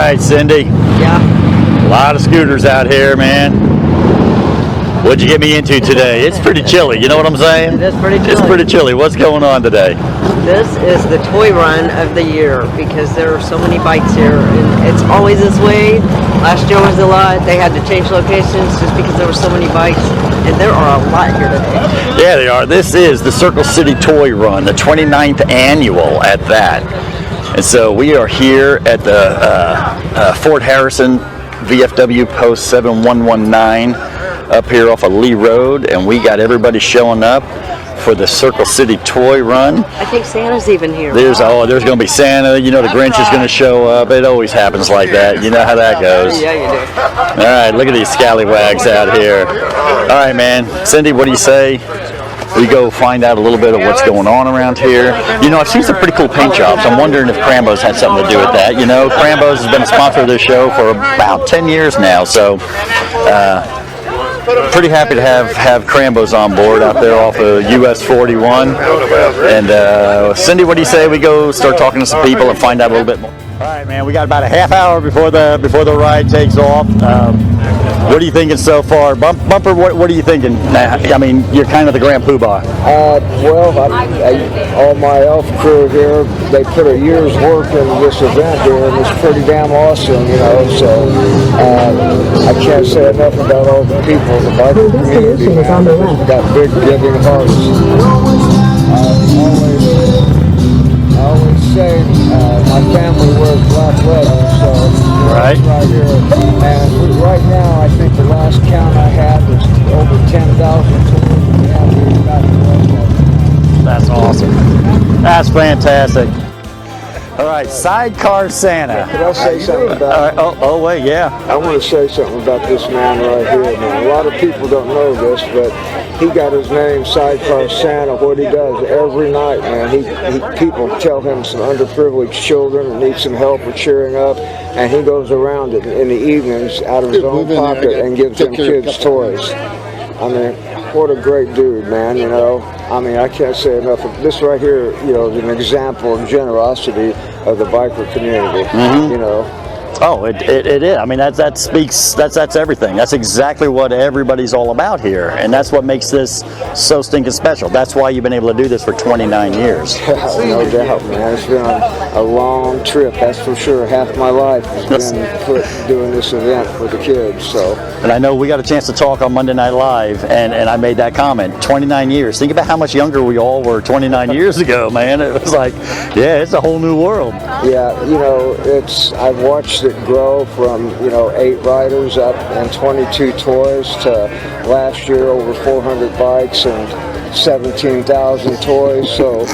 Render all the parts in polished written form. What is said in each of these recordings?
right, Cindy. Yeah. A lot of scooters out here, man. What'd you get me into today? It's pretty chilly, you know what I'm saying? It is pretty chilly. It's pretty chilly. What's going on today? This is the toy run of the year because there are so many bikes here, and it's always this way. Last year was a lot. They had to change locations just because there were so many bikes, and there are a lot here today. Yeah, they are. This is the Cicle City Toy Run, the 29th annual at that. And so we are here at the Fort Harrison VFW Post 7119 up here off of Lee Road, and we got everybody showing up for the Cicle City Toy Run. I think Santa's even here. There's going to be Santa. You know the Grinch is going to show up. It always happens like that. You know how that goes. Yeah, you do. All right, look at these scallywags out here. All right, man. Cindy, what do you say? We go find out a little bit of what's going on around here. You know, I've seen some pretty cool paint jobs. I'm wondering if Crambo's had something to do with that. You know, Crambo's has been a sponsor of this show for about 10 years now, so pretty happy to have Crambo's on board out there off of US 41. And Cindy, what do you say we go start talking to some people and find out a little bit more? All right, man. We got about a half hour before the ride takes off. What are you thinking so far? Bumper, what are you thinking? I mean, you're kind of the grand poobah. All my elf crew here, they put a year's work into this event here, and it's pretty damn awesome, you know, so I can't say enough about all the people in the biker community, man. They've got big giving hearts. I always say my family wears black leather, so right here. And right now, I think the last count I had was over 10,000. That's awesome. That's fantastic. All right, Sidecar Santa. Can I say something about? Oh wait, yeah. I want to say something about this man right here, man. A lot of people don't know this, but he got his name Sidecar Santa. What he does every night, man, people tell him some underprivileged children that need some help or cheering up, and he goes around it in the evenings out of his own pocket and gives them kids toys. I mean, what a great dude, man, you know. I mean, I can't say enough. This right here, you know, is an example of generosity of the biker community, you know. Oh, it is. I mean, that speaks, that's everything. That's exactly what everybody's all about here, and that's what makes this so stinking special. That's why you've been able to do this for 29 years. No doubt, man. It's been a long trip, that's for sure. Half my life has been put doing this event for the kids, so. And I know we got a chance to talk on Monday Night Live, and I made that comment. 29 years. Think about how much younger we all were 29 years ago, man. It was like, yeah, it's a whole new world. Yeah, you know, I've watched it grow from, you know, 8 riders up and 22 toys to last year over 400 bikes and 17,000 toys. So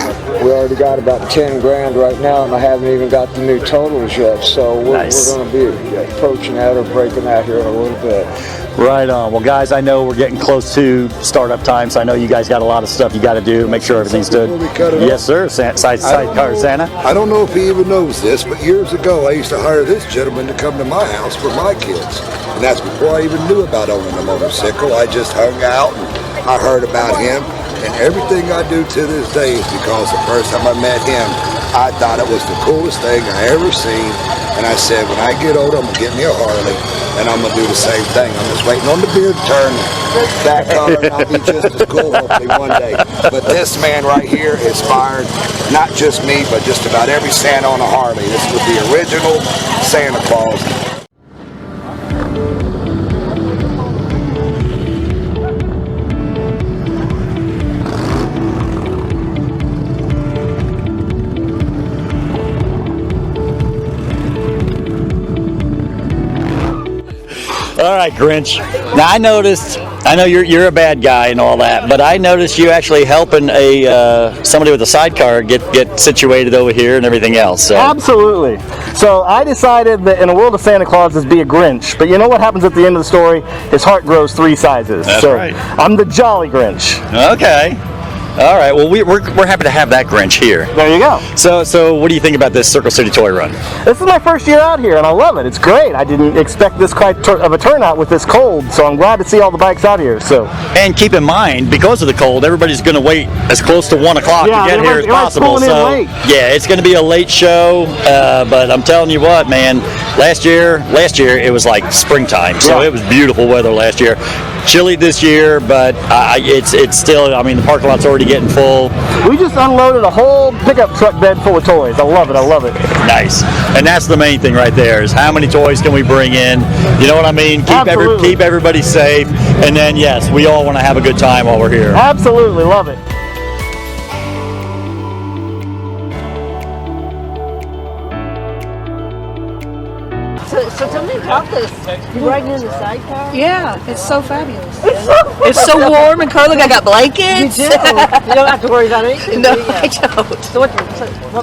we already got about 10 grand right now, and I haven't even got the new totals yet. So we're going to be approaching that or breaking that here in a little bit. Right on. Well, guys, I know we're getting close to startup time, so I know you guys got a lot of stuff you got to do. Make sure everything's good. Yes, sir. Sidecar Santa. I don't know if he even knows this, but years ago I used to hire this gentleman to come to my house for my kids, and that's before I even knew about owning a motorcycle. I just hung out and I heard about him, and everything I do to this day is because the first time I met him, I thought it was the coolest thing I ever seen. And I said, when I get older, I'm going to get me a Harley, and I'm going to do the same thing. I'm just waiting on the beard to turn that color, and I'll be just as cool hopefully one day. But this man right here inspired not just me, but just about every Santa on a Harley. This was the original Santa Claus. All right, Grinch. Now I know you're a bad guy and all that, but I noticed you actually helping somebody with a sidecar get situated over here and everything else. So. Absolutely. So I decided that in a world of Santa Claus is be a Grinch, but you know what happens at the end of the story? His heart grows 3 sizes. That's so right. I'm the Jolly Grinch. Okay. All right. Well, we're happy to have that Grinch here. There you go. So what do you think about this Cicle City Toy Run? This is my first year out here, and I love it. It's great. I didn't expect this quite of a turnout with this cold, so I'm glad to see all the bikes out here. So. And keep in mind, because of the cold, everybody's going to wait as close to 1 o'clock to get here as possible. So yeah, it's going to be a late show, but I'm telling you what, man. Last year it was like springtime, so it was beautiful weather last year. Chilly this year, but it's still. I mean, the parking lot's already getting full. We just unloaded a whole pickup truck bed full of toys. I love it. I love it. Nice, and that's the main thing right there. Is how many toys can we bring in? You know what I mean? Keep everybody safe, and then yes, we all want to have a good time while we're here. Absolutely love it. So tell me about this. You riding in the sidecar? Yeah, it's so fabulous. It's so warm and cozy. I got blankets. You do. You don't have to worry about anything. No, do you? I don't. So what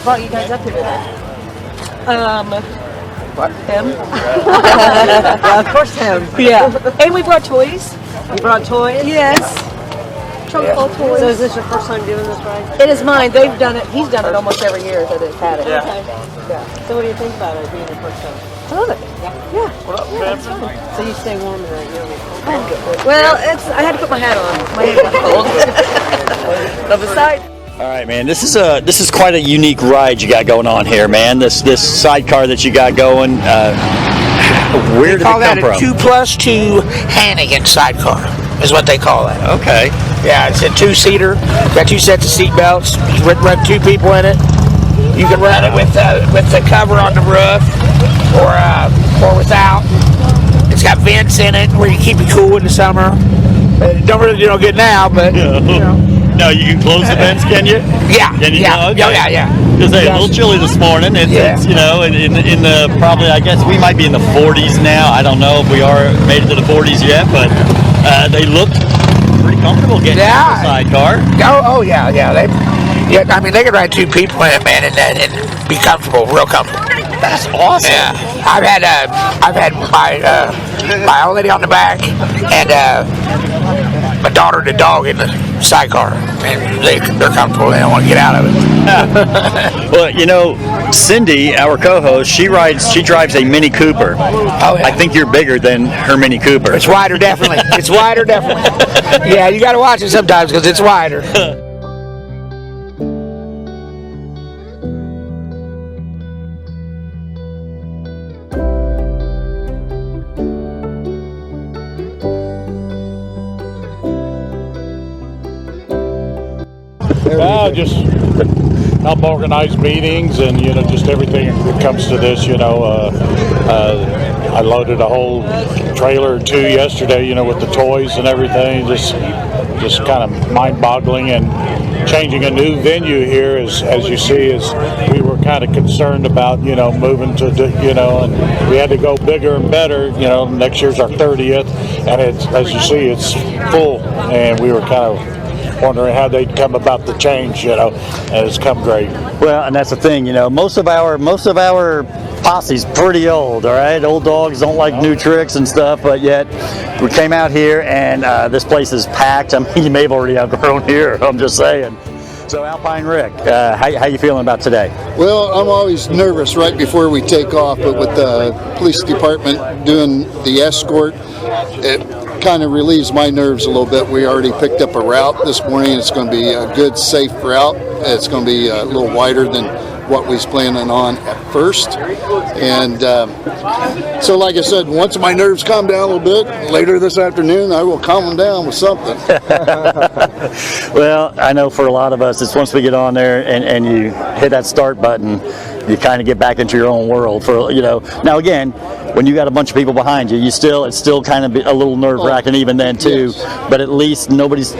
brought you guys up here today? Him. Yeah, of course him. Yeah. And we brought toys. You brought toys? Yes. Trunk full of toys. So is this your first time doing this ride? It is mine. They've done it. He's done it almost every year that it's had it. Okay. Yeah. So what do you think about it being your first time? I love it. Yeah. Yeah, it's fun. So you stay warm in that unit. Well, I had to put my hat on. My hair got cold. Love the side. All right, man. This is quite a unique ride you got going on here, man. This sidecar that you got going. Where did it come from? They call that a 2+2 Hannigan sidecar, is what they call it. Okay. Yeah, it's a 2-seater. Got 2 sets of seat belts. You can run 2 people in it. You can run it with the cover on the roof, or without. It's got vents in it where you keep it cool in the summer. Don't really good now, but you know. No, you can close the vents, can you? Yeah. Can you? Yeah. Okay. Yeah. Because a little chilly this morning. It's in the probably, I guess we might be in the 40s now. I don't know if we made it to the 40s yet, but they look pretty comfortable getting in the sidecar. Oh yeah. I mean, they could ride 2 people in it, man, and be comfortable, real comfortable. That's awesome. Yeah, I've had my old lady on the back and my daughter and the dog in the sidecar, and they're comfortable. They don't want to get out of it. Well, Cindy, our co-host, she drives a Mini Cooper. Oh, yeah. I think you're bigger than her Mini Cooper. It's wider, definitely. It's wider, definitely. Yeah, you got to watch it sometimes because it's wider. Just help organize meetings and just everything that comes to this. I loaded a whole trailer or 2 yesterday, with the toys and everything. Just kind of mind-boggling, and changing a new venue here, as you see, is we were kind of concerned about moving to and we had to go bigger and better. Next year's our 30th, and it's, as you see, it's full, and we were kind of wondering how they'd come about the change, and it's come great. Well, and that's the thing, most of our posse's pretty old, all right? Old dogs don't like new tricks and stuff, but yet we came out here, and this place is packed. I mean, you may have already outgrown here, I'm just saying. So, Alpine Rick, how you feeling about today? Well, I'm always nervous right before we take off, but with the police department doing the escort, it kind of relieves my nerves a little bit. We already picked up a route this morning. It's going to be a good, safe route. It's going to be a little wider than what we was planning on at first. And so, like I said, once my nerves calm down a little bit, later this afternoon, I will calm them down with something. Well, I know for a lot of us, it's once we get on there and you hit that start button, you kind of get back into your own world. Now again, when you got a bunch of people behind you, it's still kind of a little nerve-wracking even then too. Yes. But at least nobody's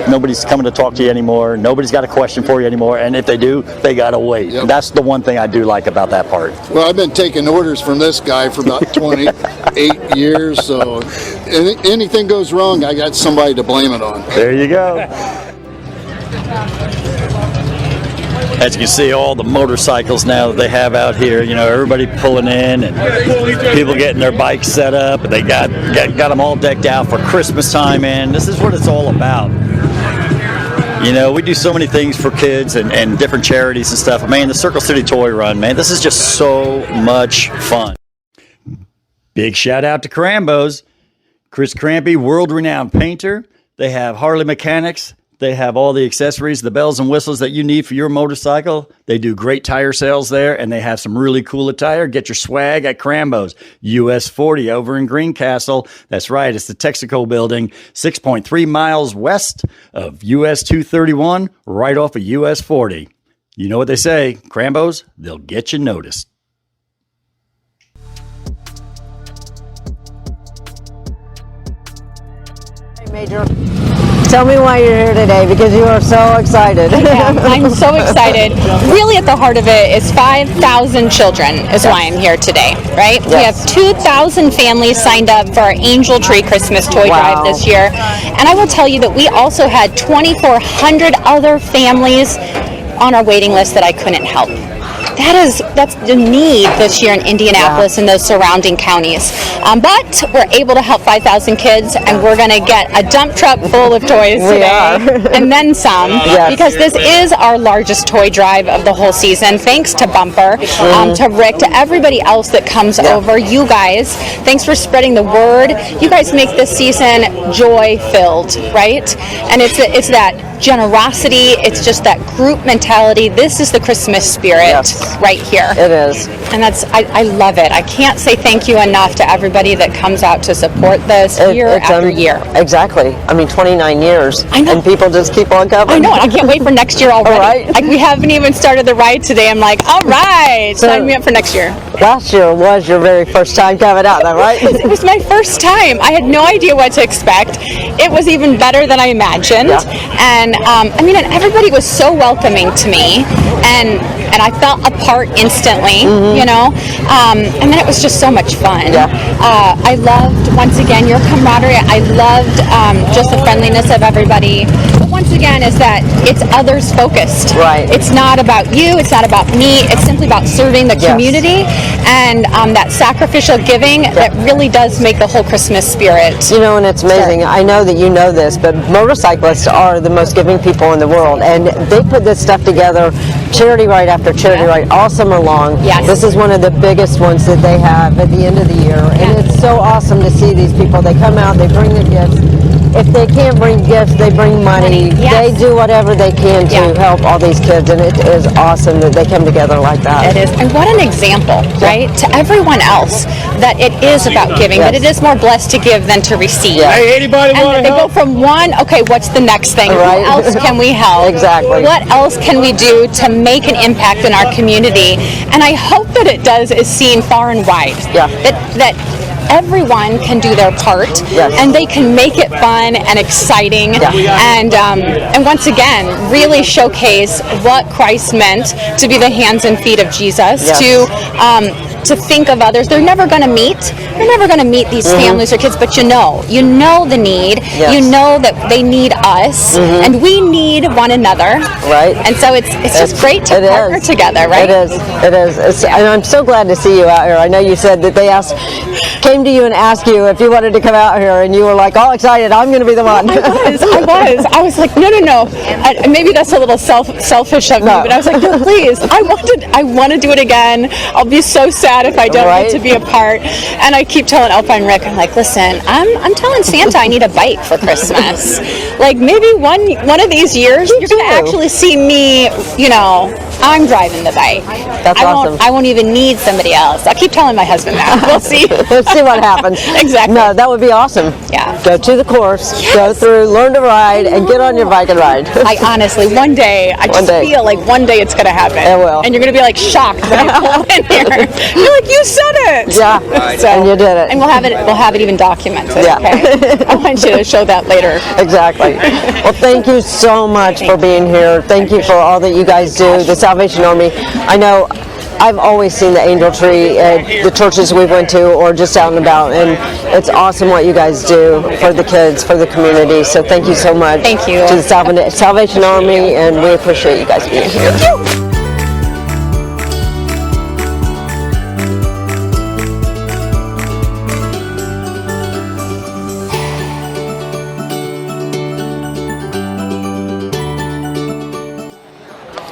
coming to talk to you anymore. Nobody's got a question for you anymore. And if they do, they gotta wait. Yep. That's the one thing I do like about that part. Well, I've been taking orders from this guy for about 28 years. So anything goes wrong, I got somebody to blame it on. There you go. As you can see, all the motorcycles now that they have out here, everybody pulling in and people getting their bikes set up, and they got them all decked out for Christmas time, and this is what it's all about. You know, we do so many things for kids and different charities and stuff. Man, the Cicle City Toy Run, man, this is just so much fun. Big shout out to Crambo's. Chris Crampy, world-renowned painter. They have Harley mechanics. They have all the accessories, the bells and whistles that you need for your motorcycle. They do great tire sales there, and they have some really cool attire. Get your swag at Crambo's. US 40 over in Greencastle. That's right, it's the Texaco building, 6.3 miles west of US 231, right off of US 40. You know what they say, Crambo's, they'll get you noticed. Major, tell me why you're here today, because you are so excited. I'm so excited. Really at the heart of it is 5,000 children is why I'm here today, right? Yes. We have 2,000 families signed up for our Angel Tree Christmas Toy Drive this year. And I will tell you that we also had 2,400 other families on our waiting list that I couldn't help. That's the need this year in Indianapolis and those surrounding counties. But we're able to help 5,000 kids, and we're going to get a dump truck full of toys today, and then some, because this is our largest toy drive of the whole season. Thanks to Bumper, to Rick, to everybody else that comes over. You guys, thanks for spreading the word. You guys make this season joy-filled, right? And it's that generosity. It's just that group mentality. This is the Christmas spirit right here. It is. And I love it. I can't say thank you enough to everybody that comes out to support this year after year. Exactly. I mean, 29 years. I know. And people just keep on coming. I know, and I can't wait for next year already. Right? Like, we haven't even started the ride today. I'm like, all right, sign me up for next year. Last year was your very first time coming out, though, right? It was my first time. I had no idea what to expect. It was even better than I imagined. And and everybody was so welcoming to me, and I felt a part instantly, you know, and then it was just so much fun. I loved, once again, your camaraderie. I loved just the friendliness of everybody. But once again, is that it's others focused. Right. It's not about you. It's not about me. It's simply about serving the community, and that sacrificial giving that really does make the whole Christmas spirit. You know, and it's amazing. I know that you know this, but motorcyclists are the most giving people in the world, and they put this stuff together, charity ride after charity ride, all summer long. This is one of the biggest ones that they have at the end of the year, and it's so awesome to see these people. They come out, they bring their gifts. If they can't bring gifts, they bring money. They do whatever they can to help all these kids, and it is awesome that they come together like that. It is, and what an example, right, to everyone else, that it is about giving, but it is more blessed to give than to receive. Hey, anybody want to They help? go from one, okay, what's the next thing? Right. What else can we help? Exactly. What else can we do to make an impact in our community? And I hope that it is seen far and wide. That everyone can do their part, and they can make it fun and exciting, and once again, really showcase what Christ meant to be the hands and feet of Jesus, to think of others. They're never going to meet these families or kids, but you know the need. You know that they need us, and we need one another. Right. And so it's just great to partner together, right? It is. And I'm so glad to see you out here. I know you said that they came to you and asked you if you wanted to come out here, and you were like all excited. I'm going to be the one. I was like, no. Maybe that's a little selfish of me, but I was like, no, please. I want to do it again. I'll be so sad if I don't get to be a part. And I keep telling Alpha and Rick, I'm like, listen, I'm telling Santa I need a bike for Christmas. Like, maybe one of these years you're going to actually see me, I'm driving the bike. That's awesome. I won't even need somebody else. I'll keep telling my husband that. We'll see. Let's see what happens. Exactly. No, that would be awesome. Yeah. Go to the course, go through, learn to ride, and get on your bike and ride. I honestly, one day feel like one day it's going to happen. It will. And you're going to be like shocked when I pull in here. You're like, you said it. Yeah. And you did it. And we'll have it even documented. Yeah. Okay? I want you to show that later. Exactly. Well, thank you so much for being here. Thank you for all that you guys do. The Salvation Army. I know I've always seen the Angel Tree at the churches we went to or just out and about, and it's awesome what you guys do for the kids, for the community. So thank you so much. Thank you. To the Salvation Army, and we appreciate you guys being here. Thank you.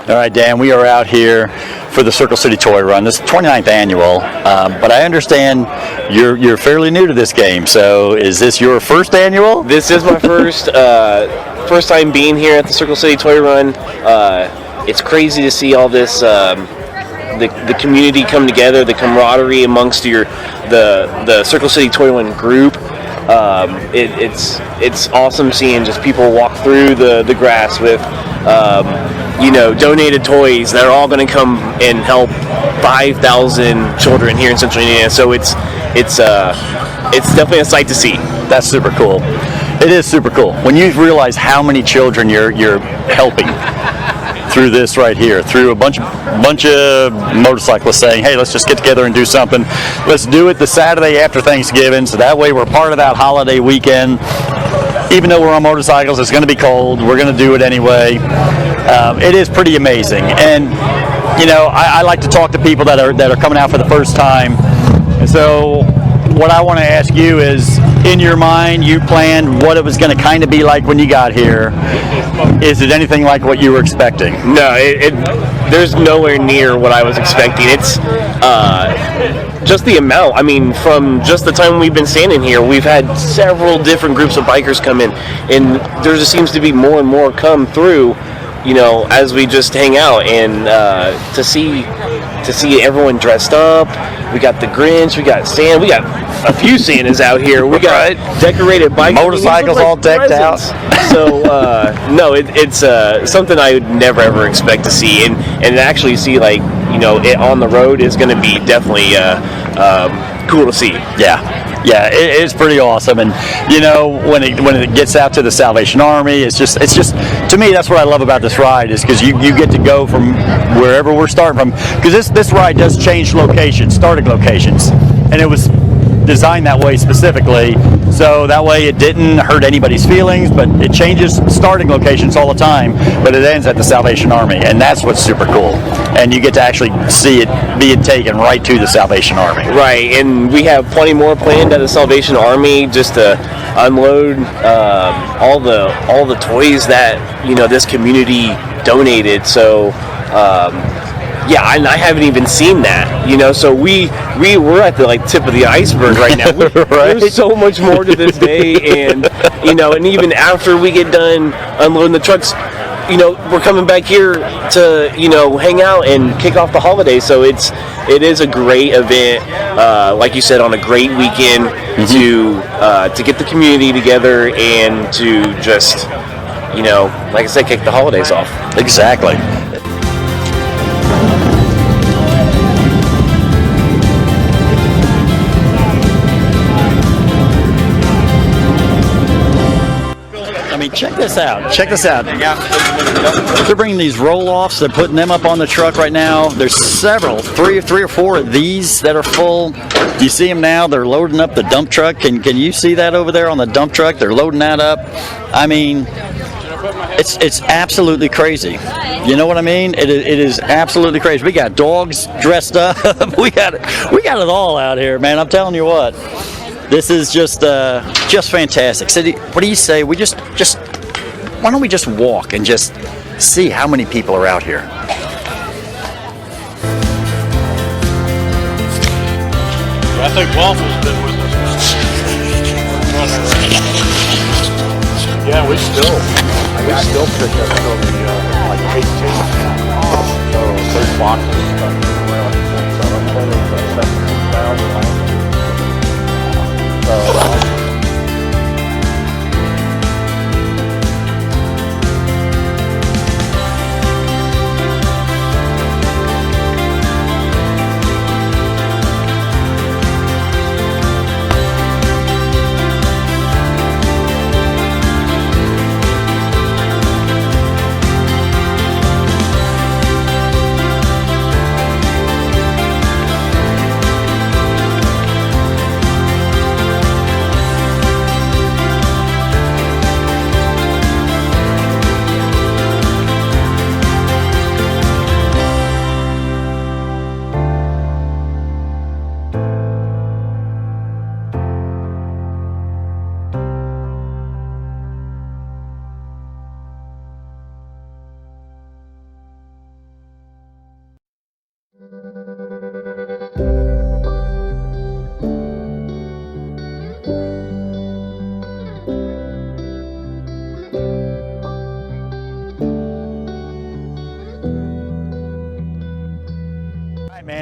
All right, Dan, we are out here for the Cicle City Toy Run. This is 29th annual, but I understand you're fairly new to this game. So is this your first annual? This is my first time being here at the Cicle City Toy Run. It's crazy to see all this, the community come together, the camaraderie amongst the Cicle City Toy Run group. It's awesome seeing just people walk through the grass with donated toys that are all going to come and help 5,000 children here in Central Indiana. So it's definitely a sight to see. That's super cool. It is super cool when you realize how many children you're helping through this right here, through a bunch of motorcyclists saying, hey, let's just get together and do something. Let's do it the Saturday after Thanksgiving, so that way we're part of that holiday weekend. Even though we're on motorcycles, it's going to be cold, we're going to do it anyway. It is pretty amazing. And I like to talk to people that are coming out for the first time. And so what I want to ask you is, in your mind, you planned what it was going to kind of be like when you got here. Is it anything like what you were expecting? No, there's nowhere near what I was expecting. It's just the amount. I mean, from just the time we've been standing here, we've had several different groups of bikers come in, and there just seems to be more and more come through, as we just hang out, and to see everyone dressed up. We got the Grinch, we got Santa, we got a few Santas out here. We got decorated bikes, motorcycles all decked out. So no, it's something I would never ever expect to see, and actually see it on the road is going to be definitely cool to see. Yeah, it's pretty awesome. And when it gets out to the Salvation Army, it's just to me, that's what I love about this ride, is because you get to go from wherever we're starting from, because this ride does change starting locations, and it was designed that way specifically, so that way it didn't hurt anybody's feelings, but it changes starting locations all the time, but it ends at the Salvation Army, and that's what's super cool. And you get to actually see it being taken right to the Salvation Army. Right, and we have plenty more planned at the Salvation Army, just to unload all the toys that this community donated. So and I haven't even seen that, so we're at the tip of the iceberg right now. Right? There's so much more to this day, and and even after we get done unloading the trucks, we're coming back here to hang out and kick off the holiday. So it is a great event, like you said, on a great weekend to get the community together and to just like I said, kick the holidays off. Exactly. Check this out. They're bringing these roll-offs. They're putting them up on the truck right now. There's three or four of these that are full. Do you see them now? They're loading up the dump truck. Can you see that over there on the dump truck? They're loading that up. I mean, it's absolutely crazy. You know what I mean? It is absolutely crazy. We got dogs dressed up. we got it all out here, man. I'm telling you what. This is just fantastic. City, what do you say? We just why don't we just walk and just see how many people are out here? I think Waffle's been with us. Yeah, we still pick up from the 18. So there's boxes around 17,000.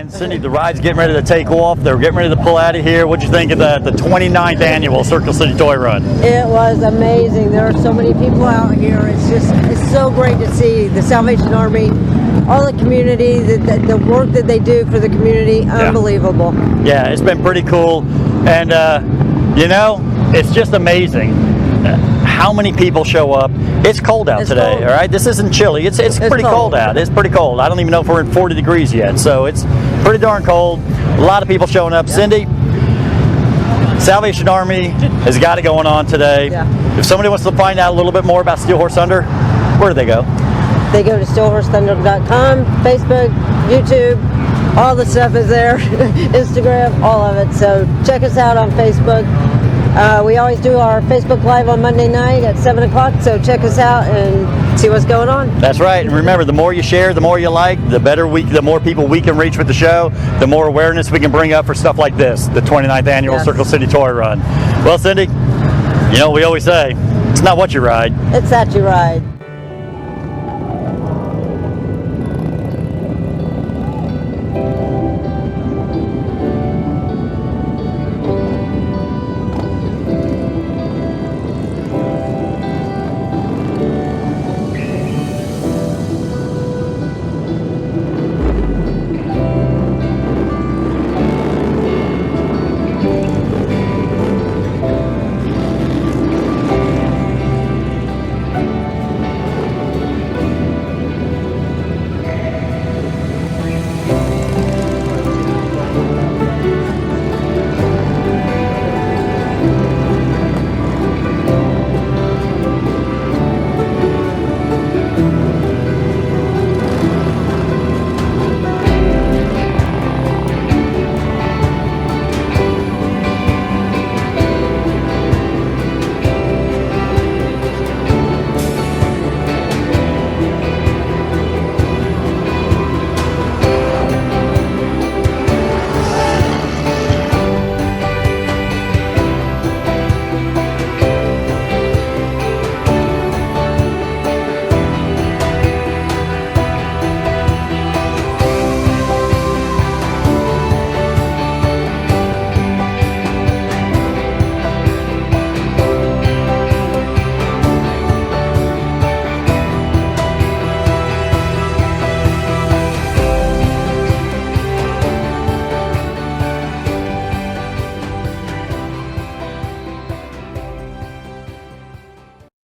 And Cindy, the ride's getting ready to take off. They're getting ready to pull out of here. What'd you think of the 29th annual Cicle City Toy Run? It was amazing. There are so many people out here. It's so great to see the Salvation Army, all the community, the work that they do for the community. Unbelievable. Yeah, it's been pretty cool. And, you know, it's just amazing how many people show up. It's cold out today, cold. all right? This isn't chilly. It's pretty cold out. It's pretty cold. I don't even know if we're in 40 degrees yet, so it's pretty darn cold. A lot of people showing up. Cindy, Salvation Army has got it going on today. If somebody wants to find out a little bit more about Steel Horse Thunder, where do they go? They go to steelhorsethunder.com, Facebook, YouTube, all the stuff is there, Instagram, all of it. So check us out on Facebook. We always do our Facebook Live on Monday night at 7 o'clock, so check us out and see what's going on. That's right. And remember, the more you share, the more you like, the more people we can reach with the show, the more awareness we can bring up for stuff like this, the 29th annual Cicle City Toy Run. Well, Cindy, you know what we always say, it's not what you ride. It's that you ride.